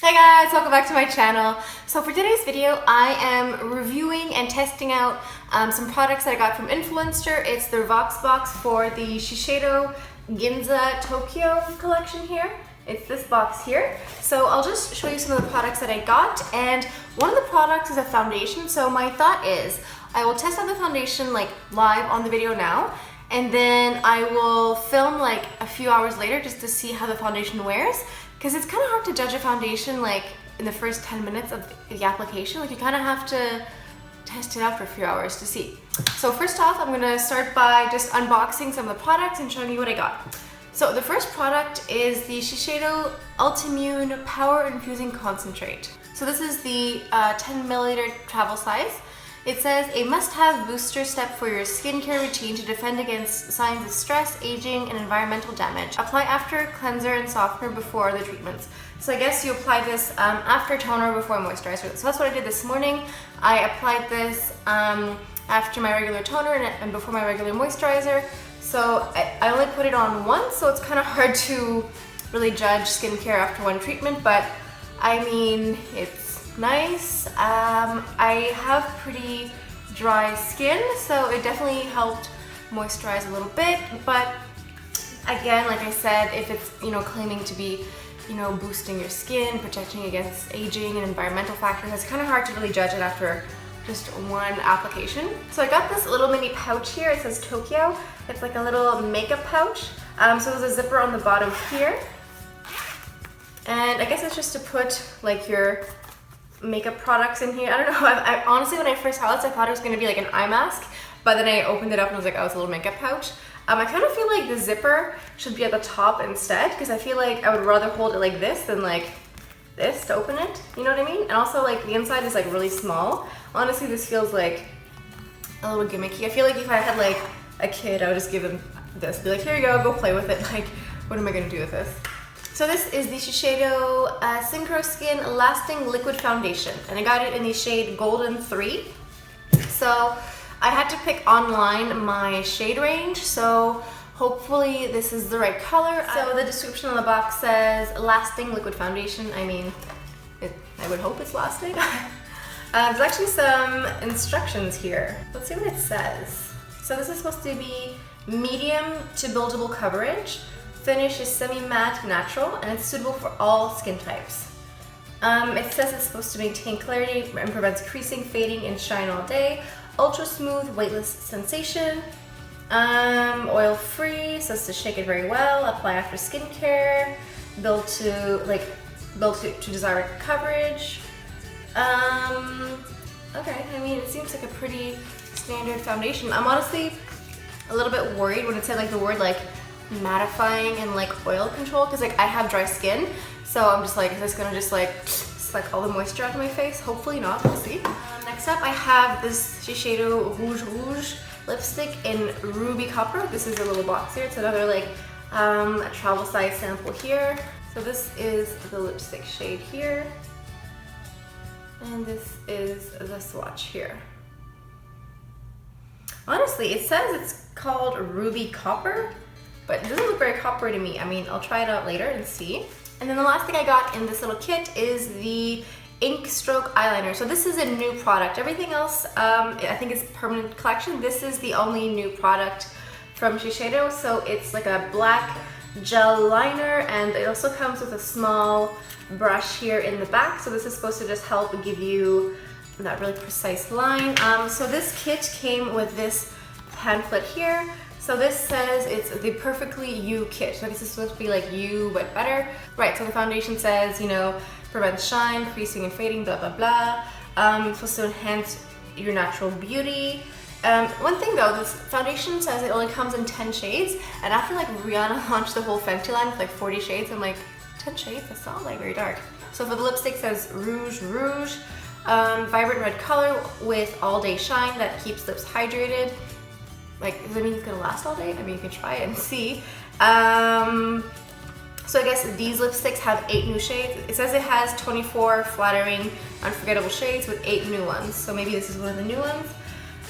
Hey guys, welcome back to my channel. So for today's video, I am reviewing and testing out some products that I got from Influenster. It's their Voxbox for the Shiseido Ginza Tokyo collection here. It's this box here. So I'll just show you some of the products that I got, and one of the products is a foundation. So my thought is I will test out the foundation like live on the video now, and then I will film like a few hours later just to see how the foundation wears. Because it's kind of hard to judge a foundation like in the first 10 minutes of the application. Like you kind of have to test it out for a few hours to see. So first off, I'm gonna start by just unboxing some of the products and showing you what I got. So the first product is the Shiseido Ultimune Power Infusing Concentrate. So this is the 10 milliliter travel size. It says a must-have booster step for your skincare routine to defend against signs of stress, aging, and environmental damage. Apply after cleanser and softener before the treatments. So I guess you apply this after toner, before moisturizer. So that's what I did this morning. I applied this after my regular toner and before my regular moisturizer. So I only put it on once, so it's kind of hard to really judge skincare after one treatment, but I mean, it's nice. I have pretty dry skin, so it definitely helped moisturize a little bit, but again, like I said, if it's, claiming to be, boosting your skin, protecting against aging and environmental factors, it's kind of hard to really judge it after just one application. So I got this little mini pouch here. It says Tokyo. It's like a little makeup pouch. So there's a zipper on the bottom here, and I guess it's just to put like your makeup products in here. I don't know. I honestly, when I first saw this, I thought it was going to be like an eye mask, but then I opened it up and I was like, oh, it's a little makeup pouch. I kind of feel like the zipper should be at the top instead, because I feel like I would rather hold it like this than like this to open it. You know what I mean? And also, like, the inside is like really small. Honestly, this feels like a little gimmicky. I feel like if I had like a kid, I would just give them this, be like, here you go play with it. Like, what am I going to do with this? So this is the Shiseido Synchro Skin Lasting Liquid Foundation, and I got it in the shade Golden 3. So I had to pick online my shade range, so hopefully this is the right color. So the description on the box says Lasting Liquid Foundation. I mean, I would hope it's lasting. There's actually some instructions here. Let's see what it says. So this is supposed to be medium to buildable coverage. Finish is semi-matte natural, and it's suitable for all skin types. It says it's supposed to maintain clarity and prevents creasing, fading, and shine all day. Ultra smooth, weightless sensation. Oil free, says to shake it very well. Apply after skincare. Build to desired coverage. Okay, I mean, it seems like a pretty standard foundation. I'm honestly a little bit worried when it said like the word like mattifying and like oil control, because like I have dry skin, so I'm just like, is this gonna just like suck all the moisture out of my face? Hopefully not, we'll see. Next up I have this Shiseido Rouge lipstick in Ruby Copper. This is a little box here. It's another like a travel size sample here. So this is the lipstick shade here, and this is the swatch here. Honestly, it says it's called Ruby Copper, but it doesn't look very coppery to me. I mean, I'll try it out later and see. And then the last thing I got in this little kit is the Stroke Eyeliner. So this is a new product. Everything else, I think is permanent collection. This is the only new product from Shiseido. So it's like a black gel liner, and it also comes with a small brush here in the back. So this is supposed to just help give you that really precise line. So this kit came with this pamphlet here. So this says it's the Perfectly You kit. So this is supposed to be like you, but better. Right, so the foundation says, prevents shine, creasing and fading, blah, blah, blah. Supposed to enhance your natural beauty. One thing though, this foundation says it only comes in 10 shades. And after like Rihanna launched the whole Fenty line with like 40 shades, I'm like, 10 shades? That's not like very dark. So for the lipstick says Rouge Rouge. Vibrant red color with all day shine that keeps lips hydrated. Like, does that mean it's gonna last all day? I mean, you can try it and see. So I guess these lipsticks have 8 new shades. It says it has 24 flattering, unforgettable shades with 8 new ones. So maybe this is one of the new ones.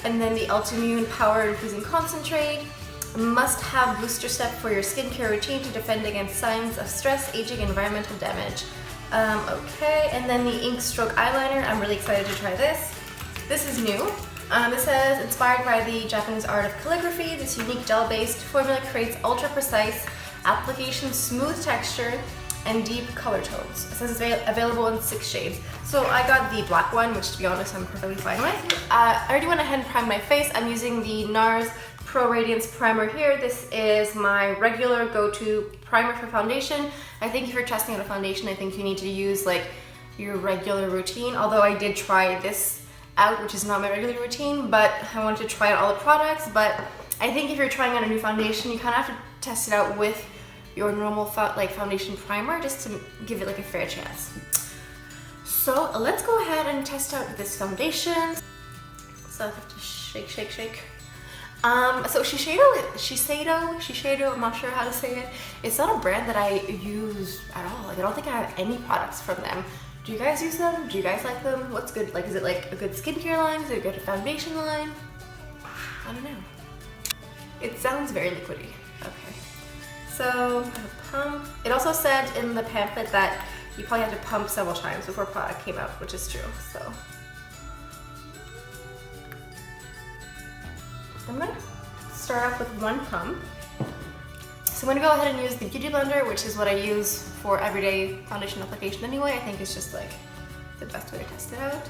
And then the Ultimune Power Infusing Concentrate. Must-have booster step for your skincare routine to defend against signs of stress, aging, and environmental damage. Okay, and then the Ink Stroke Eyeliner. I'm really excited to try this. This is new. It says, inspired by the Japanese art of calligraphy, this unique gel-based formula creates ultra-precise application, smooth texture, and deep color tones. It says it's available in 6 shades. So I got the black one, which to be honest, I'm perfectly fine with. I already went ahead and primed my face. I'm using the Nars Pro Radiance primer here. This is my regular go-to primer for foundation. I think if you're testing out a foundation, I think you need to use like your regular routine. Although I did try this out, which is not my regular routine, but I wanted to try out all the products. But I think if you're trying out a new foundation, you kind of have to test it out with your normal foundation primer just to give it like a fair chance. So let's go ahead and test out this foundation. So I have to shake, shake, shake. So Shiseido, I'm not sure how to say it. It's not a brand that I use at all. Like I don't think I have any products from them. Do you guys use them? Do you guys like them? What's good? Like, is it like a good skincare line? Is it a good foundation line? I don't know. It sounds very liquidy. Okay. So, pump. It also said in the pamphlet that you probably have to pump several times before product came out, which is true. So, I'm gonna start off with one pump. So I'm gonna go ahead and use the Beauty Blender, which is what I use for everyday foundation application anyway. I think it's just like the best way to test it out.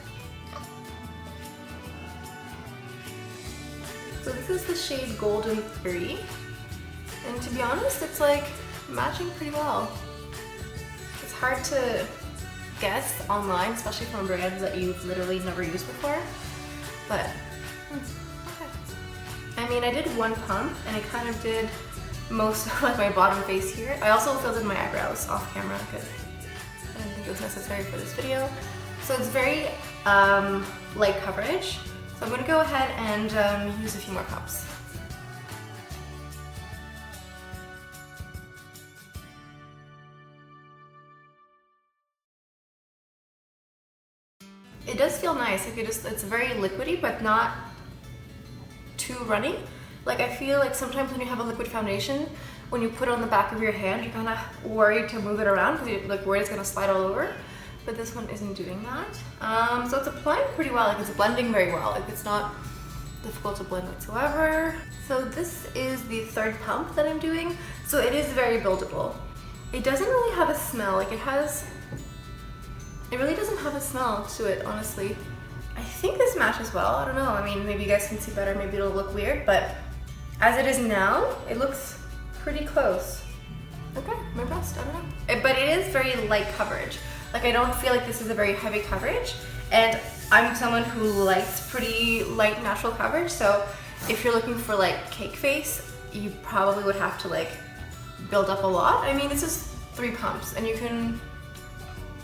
So this is the shade Golden 3. And to be honest, it's like matching pretty well. It's hard to guess online, especially from brands that you've literally never used before. But, okay. I mean, I did one pump and it kind of did most of like my bottom face here. I also filled in my eyebrows off camera because I didn't think it was necessary for this video. So it's very light coverage. So I'm gonna go ahead and use a few more pumps. It does feel nice. Like it's very liquidy, but not too runny. Like I feel like sometimes when you have a liquid foundation, when you put it on the back of your hand, you're kind of worried to move it around because you're like worried it's gonna slide all over. But this one isn't doing that. So it's applying pretty well. Like it's blending very well. Like it's not difficult to blend whatsoever. So this is the third pump that I'm doing. So it is very buildable. It doesn't really have a smell. Like it really doesn't have a smell to it, honestly. I think this matches well. I don't know. I mean, maybe you guys can see better. Maybe it'll look weird, but as it is now, it looks pretty close. Okay, I'm impressed. I don't know. But it is very light coverage. Like I don't feel like this is a very heavy coverage, and I'm someone who likes pretty light natural coverage. So if you're looking for like cake face, you probably would have to like build up a lot. I mean, this is 3 pumps, and you can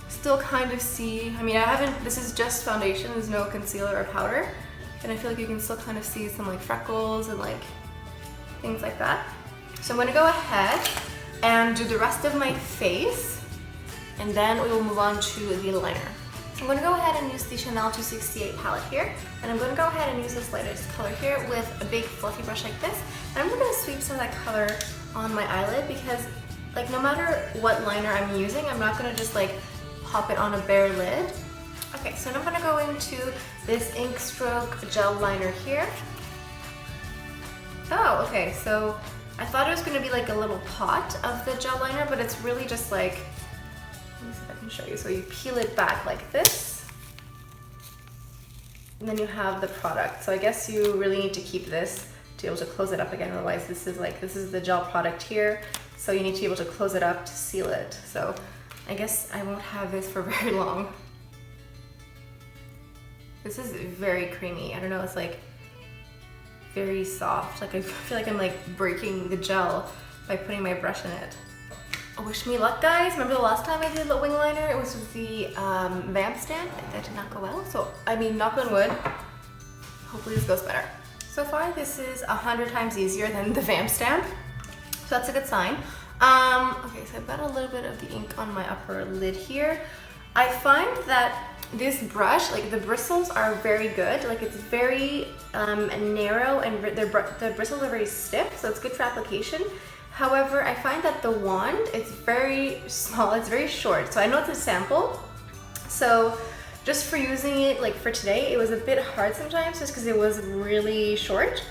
still kind of see, I mean, this is just foundation, there's no concealer or powder, and I feel like you can still kind of see some like freckles and like things like that. So I'm gonna go ahead and do the rest of my face, and then we will move on to the liner. I'm gonna go ahead and use the Chanel 268 palette here, and I'm gonna go ahead and use this lightest color here with a big fluffy brush like this, and I'm gonna sweep some of that color on my eyelid because like no matter what liner I'm using, I'm not gonna just like pop it on a bare lid. Okay, so now I'm gonna go into this Ink Stroke gel liner here. Oh, okay, so I thought it was gonna be like a little pot of the gel liner, but it's really just like, let me see if I can show you. So you peel it back like this, and then you have the product. So I guess you really need to keep this to be able to close it up again, otherwise this is the gel product here, so you need to be able to close it up to seal it. So I guess I won't have this for very long. This is very creamy. I don't know, it's like very soft. Like I feel like I'm like breaking the gel by putting my brush in it. Wish me luck, guys. Remember the last time I did the wing liner? It was with the vamp stamp. That did not go well. So, I mean, knock on wood. Hopefully this goes better. So far, this is 100 times easier than the vamp stamp. So that's a good sign. Okay, so I've got a little bit of the ink on my upper lid here. I find that this brush, like the bristles are very good. Like it's very narrow, and the bristles are very stiff, so it's good for application. However, I find that the wand is very small, it's very short. So I know it's a sample. So just for using it like for today, it was a bit hard sometimes just because it was really short.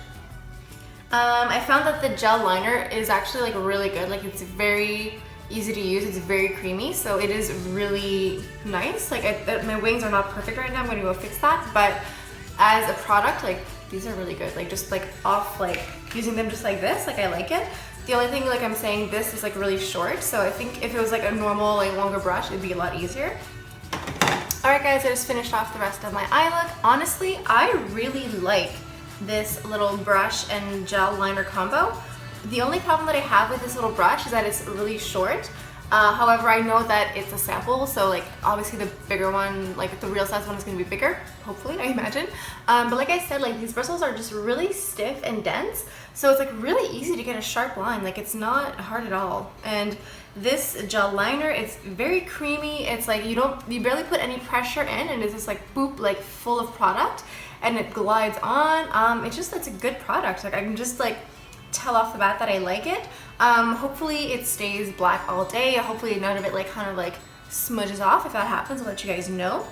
I found that the gel liner is actually like really good. Like it's very easy to use, it's very creamy, so it is really nice. Like my wings are not perfect right now, I'm gonna go fix that, but as a product, like these are really good. Like just like off, like using them just like this, like I like it. The only thing, like I'm saying, this is like really short, so I think if it was like a normal, like longer brush, it'd be a lot easier. Alright guys, I just finished off the rest of my eye look. Honestly, I really like this little brush and gel liner combo. The only problem that I have with this little brush is that it's really short. However, I know that it's a sample, so like obviously the bigger one, like the real size one, is going to be bigger, hopefully, I imagine. But like I said, like these bristles are just really stiff and dense, so it's like really easy to get a sharp line. Like it's not hard at all. And this gel liner, it's very creamy. It's like you barely put any pressure in, and it's just like boop, like full of product, and it glides on. It's a good product. Like I can just like tell off the bat that I like it. Hopefully it stays black all day. Hopefully none of it like kind of like smudges off. If that happens, I'll let you guys know.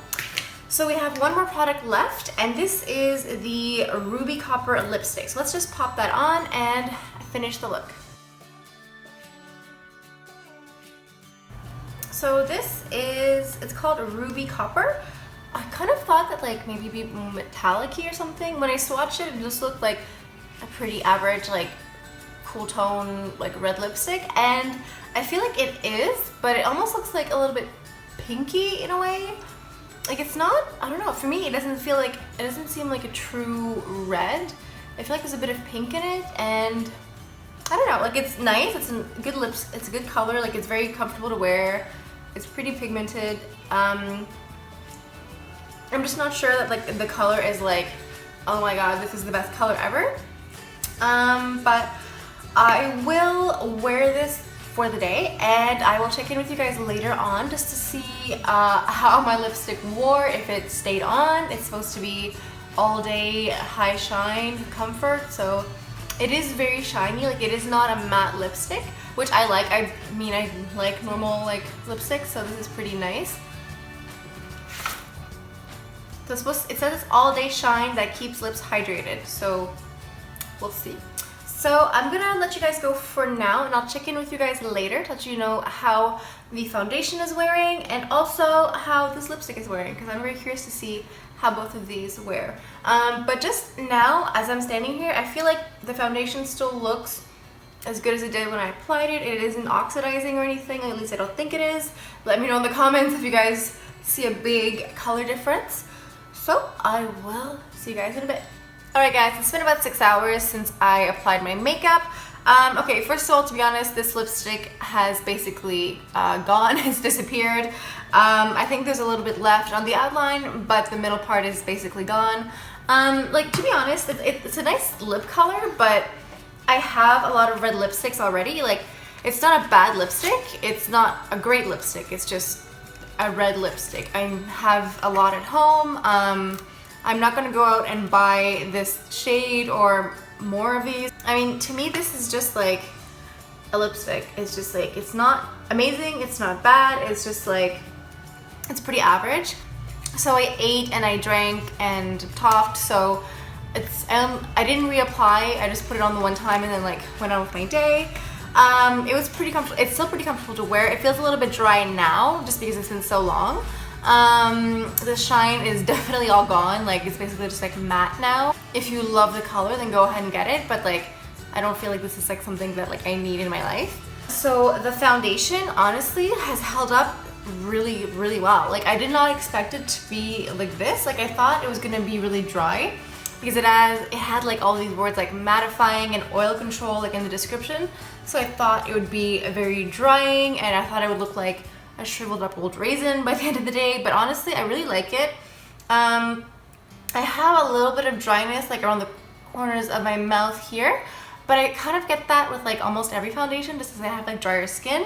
So we have one more product left, and this is the Ruby Copper lipstick. So let's just pop that on and finish the look. So this is, it's called Ruby Copper. I kind of thought that like maybe it'd be metallic-y or something. When I swatched it, it just looked like a pretty average, like cool tone, like red lipstick, and I feel like it is, but it almost looks like a little bit pinky in a way. Like it's not, I don't know, for me it doesn't seem like a true red. I feel like there's a bit of pink in it, and I don't know, like it's nice, it's a good it's a good color, like it's very comfortable to wear, it's pretty pigmented. I'm just not sure that like the color is like, oh my god, this is the best color ever. But I will wear this for the day, and I will check in with you guys later on just to see how my lipstick wore, if it stayed on. It's supposed to be all day high shine comfort, so it is very shiny. Like it is not a matte lipstick, which I like. I mean, I like normal like lipsticks, so this is pretty nice. So it says it's all day shine that keeps lips hydrated, so we'll see. So I'm gonna let you guys go for now, and I'll check in with you guys later to let you know how the foundation is wearing and also how this lipstick is wearing, because I'm very curious to see how both of these wear. But just now, as I'm standing here, I feel like the foundation still looks as good as it did when I applied it. It isn't oxidizing or anything, at least I don't think it is. Let me know in the comments if you guys see a big color difference. So I will see you guys in a bit. Alright guys, it's been about 6 hours since I applied my makeup. Okay, first of all, to be honest, this lipstick has basically gone, it's disappeared. I think there's a little bit left on the outline, but the middle part is basically gone. Like, to be honest, it's a nice lip color, but I have a lot of red lipsticks already. Like, it's not a bad lipstick, it's not a great lipstick, it's just a red lipstick. I have a lot at home. I'm not gonna go out and buy this shade or more of these. I mean, to me, this is just like a lipstick. It's just like, it's not amazing, it's not bad, it's just like, it's pretty average. So I ate and I drank and talked, so it's, I didn't reapply, I just put it on the one time and then like went on with my day. It was pretty comfortable, it's still pretty comfortable to wear. It feels a little bit dry now, just because it's been so long. The shine is definitely all gone, like it's basically just like matte now. If you love the color, then go ahead and get it, but like I don't feel like this is like something that like I need in my life. So the foundation honestly has held up really, really well. Like I did not expect it to be like this. Like I thought it was gonna be really dry because it had like all these words like mattifying and oil control like in the description. So I thought it would be very drying, and I thought it would look like a shriveled up old raisin by the end of the day, but honestly I really like it. I have a little bit of dryness like around the corners of my mouth here, but I kind of get that with like almost every foundation just because I have like drier skin,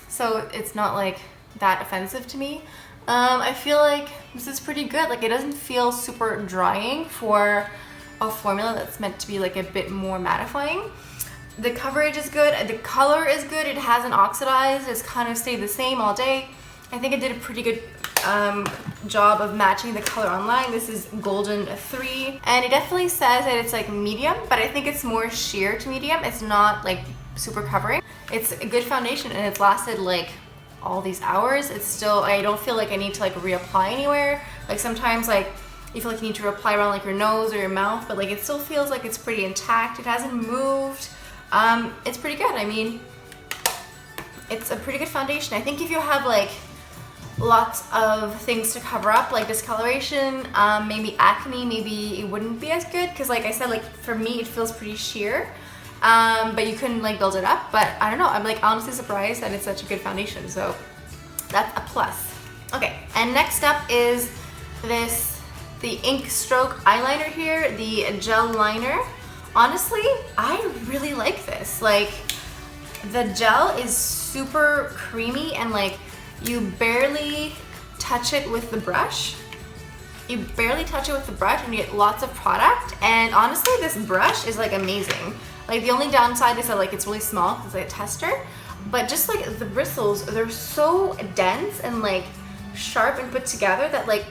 so it's not like that offensive to me. I feel like this is pretty good. Like it doesn't feel super drying for a formula that's meant to be like a bit more mattifying. The coverage is good, the color is good, it hasn't oxidized, it's kind of stayed the same all day. I think it did a pretty good job of matching the color online. This is Golden 3, and it definitely says that it's like medium, but I think it's more sheer to medium. It's not like super covering. It's a good foundation, and it's lasted like all these hours. It's still, I don't feel like I need to like reapply anywhere. Like sometimes like you feel like you need to reapply around like your nose or your mouth, but like it still feels like it's pretty intact. It hasn't moved. It's pretty good. I mean, it's a pretty good foundation. I think if you have like lots of things to cover up, like discoloration, maybe acne, maybe it wouldn't be as good, because like I said, like for me it feels pretty sheer, but you can like build it up. But I don't know, I'm like honestly surprised that it's such a good foundation, so that's a plus. Okay, and next up is the Ink Stroke Eyeliner here, the gel liner. Honestly, I really like this. Like, the gel is super creamy, and like you barely touch it with the brush. You barely touch it with the brush and you get lots of product. And honestly, this brush is like amazing. Like the only downside is that like it's really small because it's like a tester, but just like the bristles, they're so dense and like sharp and put together that like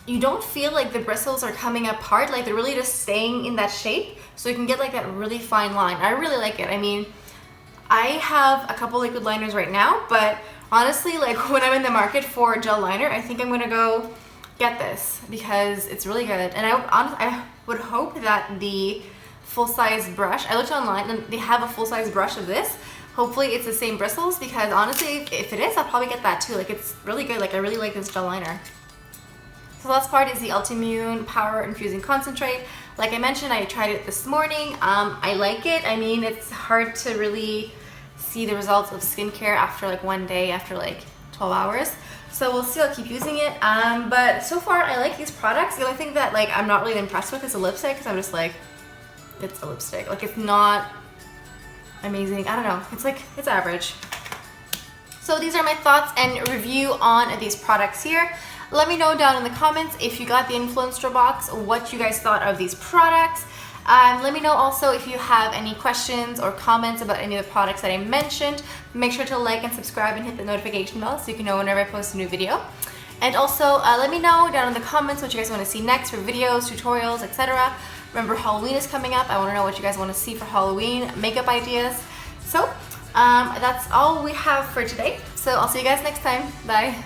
you don't feel like the bristles are coming apart. Like they're really just staying in that shape, so you can get like that really fine line. I really like it. I mean, I have a couple liquid liners right now, but honestly, like when I'm in the market for a gel liner, I think I'm gonna go get this because it's really good. And I would hope that the full-size brush, I looked online and they have a full-size brush of this. Hopefully it's the same bristles, because honestly, if it is, I'll probably get that too. Like it's really good. Like I really like this gel liner. So the last part is the Ultimune Power Infusing Concentrate. Like I mentioned, I tried it this morning. I like it. I mean, it's hard to really see the results of skincare after like one day, after like 12 hours. So we'll see, I'll keep using it. But so far I like these products. The only thing that like I'm not really impressed with is the lipstick, because I'm just like, it's a lipstick. Like it's not amazing. I don't know. It's like, it's average. So these are my thoughts and review on these products here. Let me know down in the comments if you got the Influenster box, what you guys thought of these products. Let me know also if you have any questions or comments about any of the products that I mentioned. Make sure to like and subscribe and hit the notification bell so you can know whenever I post a new video. And also let me know down in the comments what you guys want to see next for videos, tutorials, etc. Remember, Halloween is coming up. I want to know what you guys want to see for Halloween, makeup ideas. So that's all we have for today. So I'll see you guys next time. Bye.